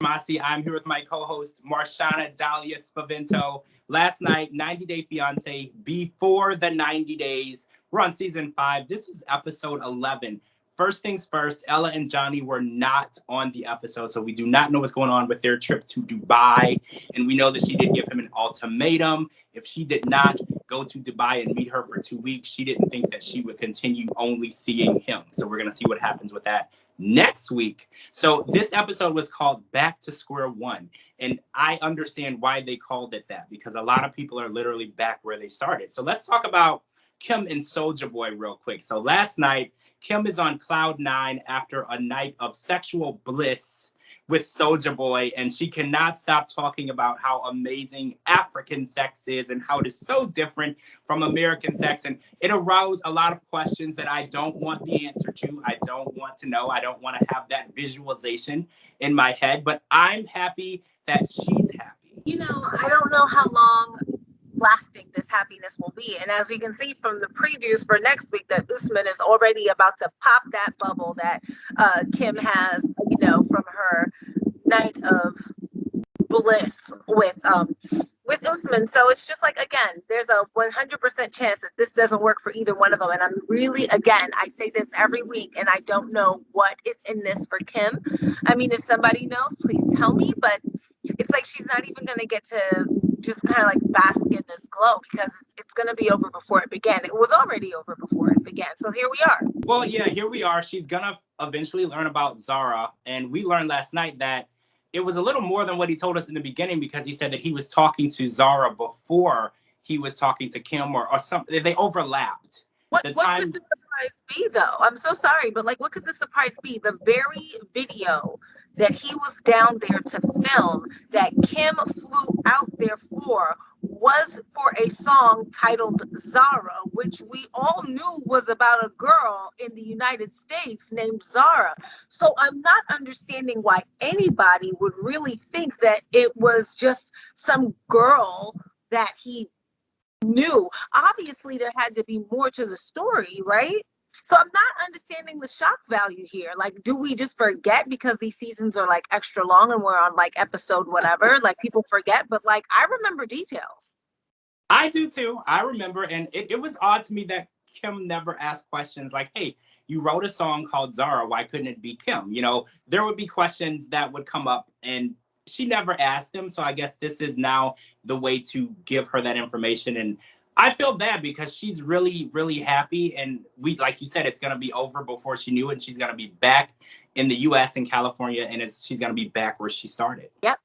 Mossey. I'm here with my co-host, Marshana Dahlia Spavento. Last night, 90 Day Fiance, before the 90 days. We're on season 5. This is episode 11. First things first, Ella and Johnny were not on the episode, so we do not know what's going on with their trip to Dubai. And we know that she did give him an ultimatum. If she did not go to Dubai and meet her for 2 weeks, she didn't think that she would continue only seeing him. So we're going to see what happens with that next week. So this episode was called Back to Square One. And I understand why they called it that, because a lot of people are literally back where they started. So let's talk about Kim and Soulja Boy real quick. So last night, Kim is on cloud 9 after a night of sexual bliss with Soulja Boy, and she cannot stop talking about how amazing African sex is and how it is so different from American sex. And it aroused a lot of questions that I don't want the answer to. I don't want to know. I don't want to have that visualization in my head, but I'm happy that she's happy. You know, I don't know how long lasting this happiness will be. And as we can see from the previews for next week, that Usman is already about to pop that bubble that Kim has, from her night of bliss with Usman. So it's just like, again, there's a 100% chance that this doesn't work for either one of them. And I'm really, again, I say this every week, and I don't know what is in this for Kim. I mean, if somebody knows, please tell me. But it's like she's not even going to get to just kind of like bask in this glow, because it's going to be over before it began. It was already over before it began. So here we are. Well, yeah, here we are. She's going to eventually learn about Zara. And we learned last night that it was a little more than what he told us in the beginning, because he said that he was talking to Zara before he was talking to Kim or something. They overlapped. What could the surprise be, though? I'm so sorry, but like, what could the surprise be? The very video that he was down there to film, that Kim flew out there for, was for a song titled Zara, which we all knew was about a girl in the United States named Zara. So I'm not understanding why anybody would really think that it was just some girl that he knew. Obviously there had to be more to the story, right? So I'm not understanding the shock value here. Like, do we just forget because these seasons are like extra long and we're on like episode whatever, like people forget, but like I remember details. I do too. I remember, and it was odd to me that Kim never asked questions like, hey, you wrote a song called Zara, why couldn't it be Kim? There would be questions that would come up, and she never asked him. So I guess this is now the way to give her that information. And I feel bad because she's really, really happy. And we, like you said, it's going to be over before she knew it. And she's going to be back in the U.S. in California. And she's going to be back where she started. Yep.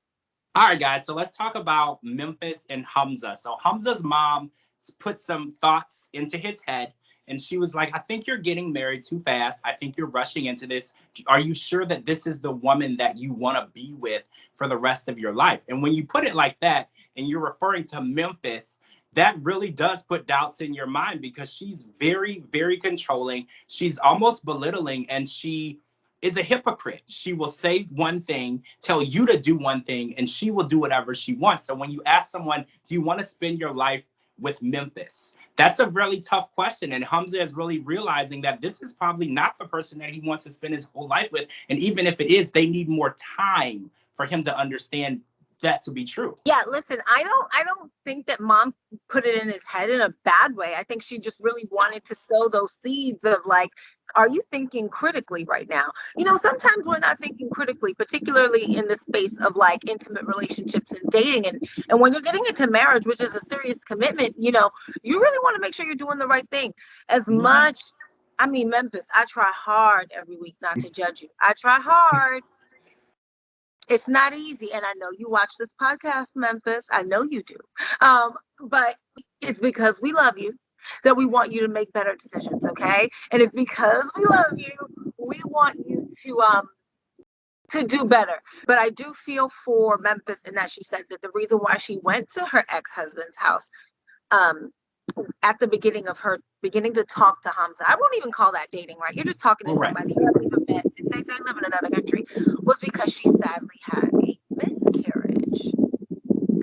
All right, guys. So let's talk about Memphis and Hamza. So Hamza's mom put some thoughts into his head. And she was like, I think you're getting married too fast. I think you're rushing into this. Are you sure that this is the woman that you want to be with for the rest of your life? And when you put it like that, and you're referring to Memphis, that really does put doubts in your mind, because she's very, very controlling. She's almost belittling, and she is a hypocrite. She will say one thing, tell you to do one thing, and she will do whatever she wants. So when you ask someone, do you want to spend your life with Memphis? That's a really tough question. And Hamza is really realizing that this is probably not the person that he wants to spend his whole life with. And even if it is, they need more time for him to understand that to be true. Yeah, listen, I don't think that mom put it in his head in a bad way. I think she just really wanted to sow those seeds of like, are you thinking critically right now? Sometimes we're not thinking critically, particularly in the space of like intimate relationships and dating. And when you're getting into marriage, which is a serious commitment, you really want to make sure you're doing the right thing. As much, I mean, Memphis, I try hard every week not to judge you. I try hard. It's not easy. And I know you watch this podcast, Memphis. I know you do. But it's because we love you that we want you to make better decisions, okay? And it's because we love you, we want you to do better. But I do feel for Memphis in that she said that the reason why she went to her ex-husband's house at the beginning of her beginning to talk to Hamza, I won't even call that dating, right? You're just talking to somebody you haven't even met. They live in another country, was because she sadly had a miscarriage.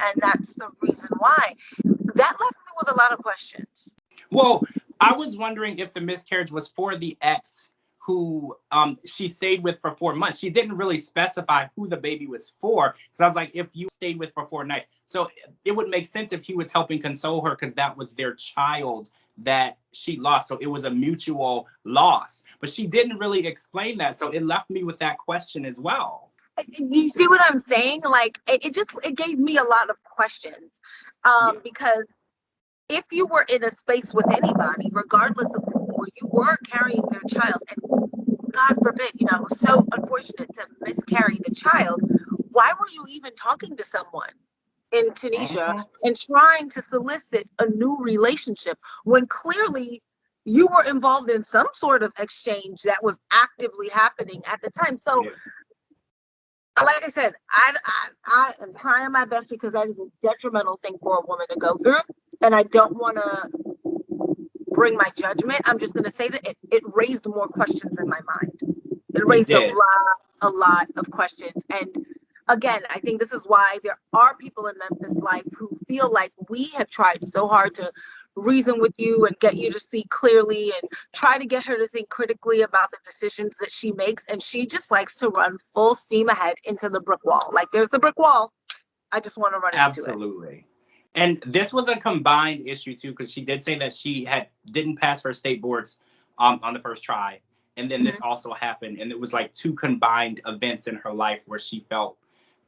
And that's the reason why. That left me with a lot of questions. Well, I was wondering if the miscarriage was for the ex who she stayed with for 4 months. She didn't really specify who the baby was for, because I was like, if you stayed with for 4 nights, so it would make sense if he was helping console her, because that was their child that she lost. So it was a mutual loss, but she didn't really explain that. So it left me with that question as well. You see what I'm saying? Like, it gave me a lot of questions, because if you were in a space with anybody, regardless of who, or you were carrying their child, and God forbid, you know, it was so unfortunate to miscarry the child, why were you even talking to someone in Tunisia and trying to solicit a new relationship when clearly you were involved in some sort of exchange that was actively happening at the time? So, like I said, I am trying my best, because that is a detrimental thing for a woman to go through, and I don't want to bring my judgment. I'm just going to say that it raised more questions in my mind. It raised a lot of questions. And again, I think this is why there are people in Memphis life who feel like we have tried so hard to reason with you and get you to see clearly and try to get her to think critically about the decisions that she makes. And she just likes to run full steam ahead into the brick wall. Like, there's the brick wall, I just want to run into it. Absolutely. And this was a combined issue too, because she did say that she didn't pass her state boards on the first try. And then this also happened. And it was like 2 combined events in her life where she felt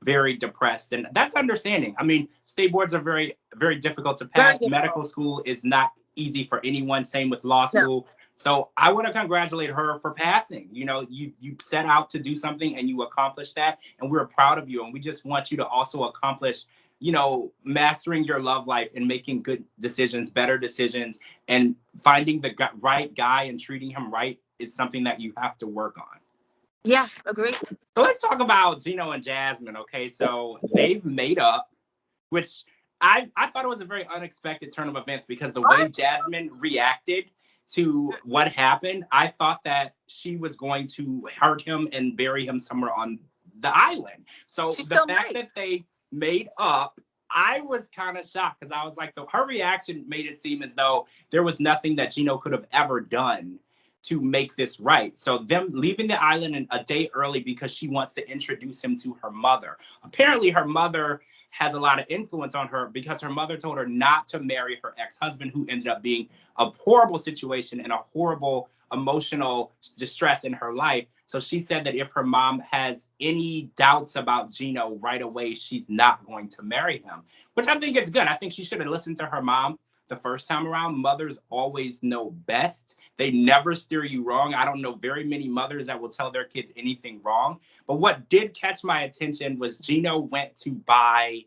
very depressed. And that's understanding. I mean, state boards are very, very difficult to pass. Medical school is not easy for anyone. Same with law school. No. So I want to congratulate her for passing. You know, you set out to do something and you accomplished that. And we're proud of you. And we just want you to also accomplish, you know, mastering your love life and making good decisions, better decisions, and finding the right guy and treating him right is something that you have to work on. Yeah, agree. So let's talk about Geno and Jasmine. Okay, so they've made up, which I thought it was a very unexpected turn of events, because the way Jasmine reacted to what happened, I thought that she was going to hurt him and bury him somewhere on the island. So the fact that they made up, I was kind of shocked, because I was like, her reaction made it seem as though there was nothing that Geno could have ever done to make this right. So them leaving the island a day early because she wants to introduce him to her mother. Apparently her mother has a lot of influence on her, because her mother told her not to marry her ex-husband, who ended up being a horrible situation and a horrible emotional distress in her life. So she said that if her mom has any doubts about Geno right away, she's not going to marry him, which I think is good. I think she should have listened to her mom the first time around. Mothers always know best. They never steer you wrong. I don't know very many mothers that will tell their kids anything wrong. But what did catch my attention was Geno went to buy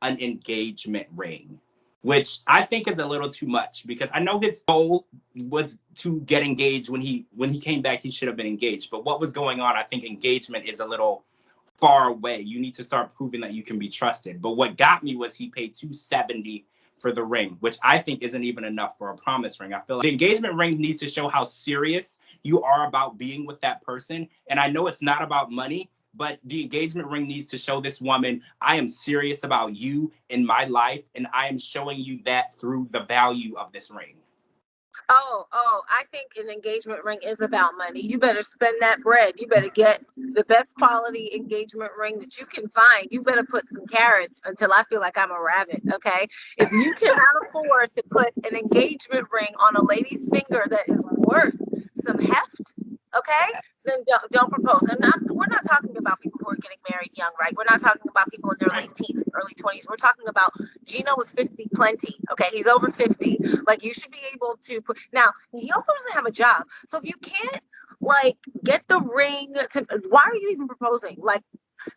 an engagement ring, which I think is a little too much, because I know his goal was to get engaged. When he came back, he should have been engaged. But what was going on, I think engagement is a little far away. You need to start proving that you can be trusted. But what got me was he paid $270 for the ring, which I think isn't even enough for a promise ring. I feel like the engagement ring needs to show how serious you are about being with that person. And I know it's not about money, but the engagement ring needs to show this woman, I am serious about you in my life, and I am showing you that through the value of this ring. I think an engagement ring is about money. You better spend that bread. You better get the best quality engagement ring that you can find. You better put some carrots until I feel like I'm a rabbit, okay? If you cannot afford to put an engagement ring on a lady's finger that is worth some heft, okay, then don't propose. We're not talking about people who are getting married young, right? We're not talking about people in their late teens, early 20s. We're talking about Geno was 50 plenty, okay? He's over 50. Like, you should be able to put. Now, he also doesn't have a job. So if you can't, like, get the ring, why are you even proposing? Like,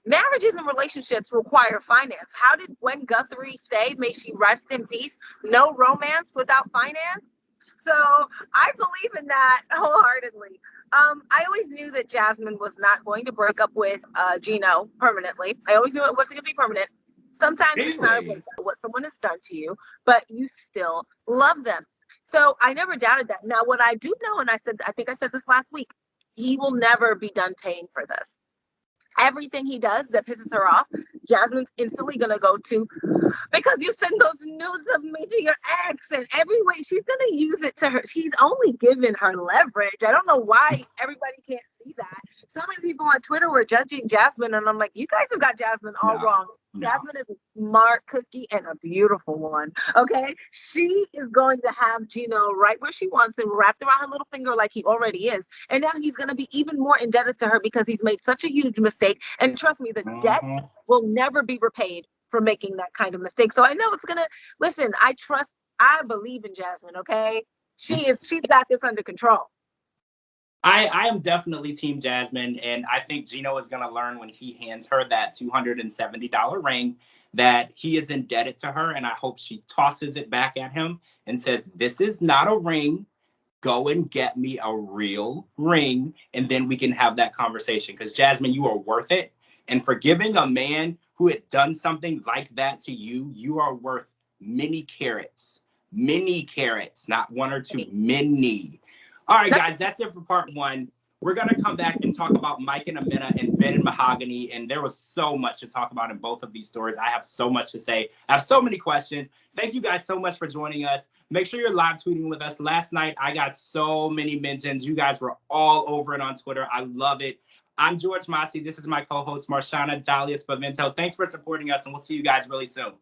marriages and relationships require finance. How did Gwen Guthrie say, may she rest in peace, no romance without finance? So I believe in that wholeheartedly. I always knew that Jasmine was not going to break up with Geno permanently. I always knew it wasn't going to be permanent. Sometimes it's not about what someone has done to you, but you still love them. So I never doubted that. Now, what I do know, and I think I said this last week, he will never be done paying for this. Everything he does that pisses her off, Jasmine's instantly gonna go to, because you send those nudes of me to your ex, and every way she's gonna use it to her. She's only giving her leverage. I don't know why everybody can't see that. So many people on Twitter were judging Jasmine, and I'm like, you guys have got Jasmine all wrong. Jasmine is a smart cookie and a beautiful one. Okay, she is going to have Geno right where she wants him, wrapped around her little finger like he already is. And now he's going to be even more indebted to her because he's made such a huge mistake. And trust me, the debt will never be repaid for making that kind of mistake. So I know it's gonna, listen, I believe in Jasmine, okay? She's got this under control. I am definitely team Jasmine, and I think Geno is going to learn when he hands her that $270 ring that he is indebted to her, and I hope she tosses it back at him and says, this is not a ring. Go and get me a real ring, and then we can have that conversation. Because Jasmine, you are worth it. And for giving a man who had done something like that to you, you are worth many carats. Many carats, not one or two, many. All right, guys, that's it for part one. We're going to come back and talk about Mike and Amina and Ben and Mahogany. And there was so much to talk about in both of these stories. I have so much to say. I have so many questions. Thank you guys so much for joining us. Make sure you're live tweeting with us. Last night, I got so many mentions. You guys were all over it on Twitter. I love it. I'm George Mossey. This is my co-host, Marshana Dahlia Spavento. Thanks for supporting us, and we'll see you guys really soon.